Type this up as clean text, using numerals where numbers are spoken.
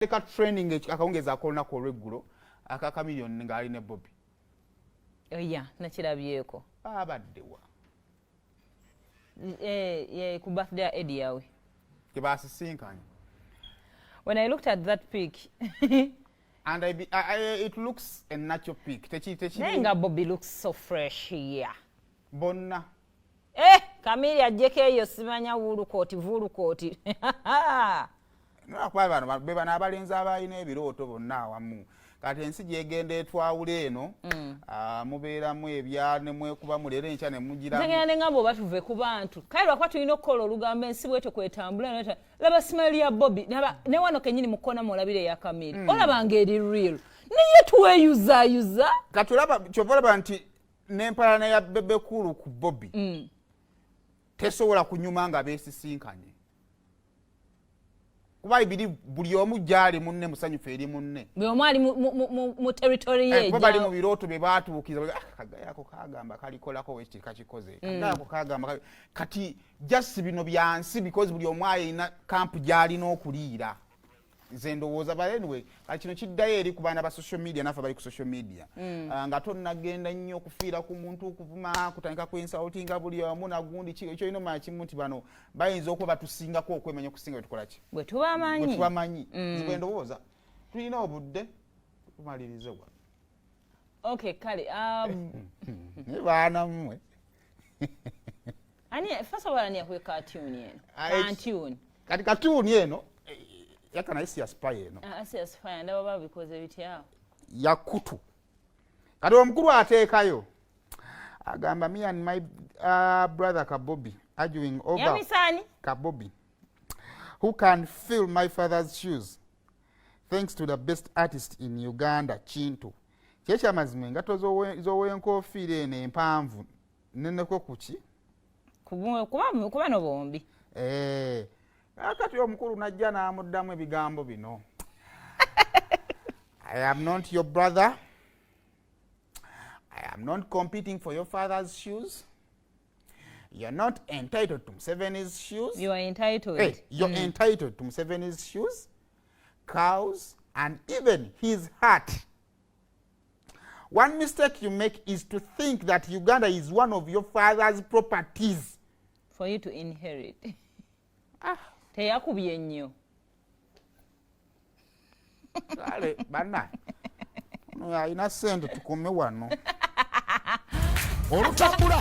Leka training akawongeza akolona ko regulo akaka million ngali ne Bobi. Oya nakirabyeko. Abaddewa. Ku birthday Eddie yawe. Kibasisinkanye. When I looked at that pic and it looks a natural pic. Nenga Bobi looks so fresh here. Bonna. Kamili ajjeko eyo simanya vulu koti. Nakwaba bano beba n'abalenzi abalina ebirooto bonna awamu. Kati ensi gyegenda etwawula eno mubeeramu ebyane mwekuba mulera enkya ne mugira. Tegenda ne ngabo batuve ku bantu. Kale lwakwa tulina okukola olugambo ensi bwetyo kwetambula laba smile ya Bobi ne wano kenyini mukona mulabire ya Kamili. Olabanga eri real. Niye tuweyuza. Kati olaba kyovalaba nti n'empalana ya Bebekulu ku Bobi. Tesobola kunyuma nga beesisinkanye. Kuba ibiri buli omu gyali munne musanyufu eri munne. Buli omu ali mu territory ye. Kuba bali mu birooto be baatuukiza kagayako kagamba kalikolako wekiri kakikoze. Kagayako kagamba kati just bino byansi because buli omu ayina camp gyali n'okuliira. Nze ndowooza but anyway kati kino kiddayo eri ku baana ba social media nafe bali ku social media. Nga tonnagenda nnyo okufiira ku muntu okuvuma kutandika kwensaltinga buli omu nagundi ekyo ino manya kimu nti bano bayinza okuba batusingako okwemanya okusinga bwe tukola ki bwe tubamanyi nzibwe ndowooza tulina obudde tumalirize gwa okay kale ne baana mmwe first of all ani yakwe cartoon eno kati cartoon eno yakana isi aspire eno asi aspire ndaba babikoze bitya yakutu kati omukulu ateekayo agamba me and my brother Kabobi arguing over Yamisani Kabobi who can fill my father's shoes thanks to the best artist in Uganda Chintu kyekya mazima engato z'owenkofiira eno empanvu neneko kuki kuba no bombi akati omukulu najja n'amuddamu ebigambo bino I am not your brother. I am not competing for your father's shoes. You're not entitled to Museveni's shoes. You are entitled. Hey, you're entitled to Museveni's shoes, cows, and even his heart. One mistake you make is to think that Uganda is one of your father's properties. For you to inherit. Teyakubye nnyo. Kale bana. Ayina ssente tukome wano. Olutambula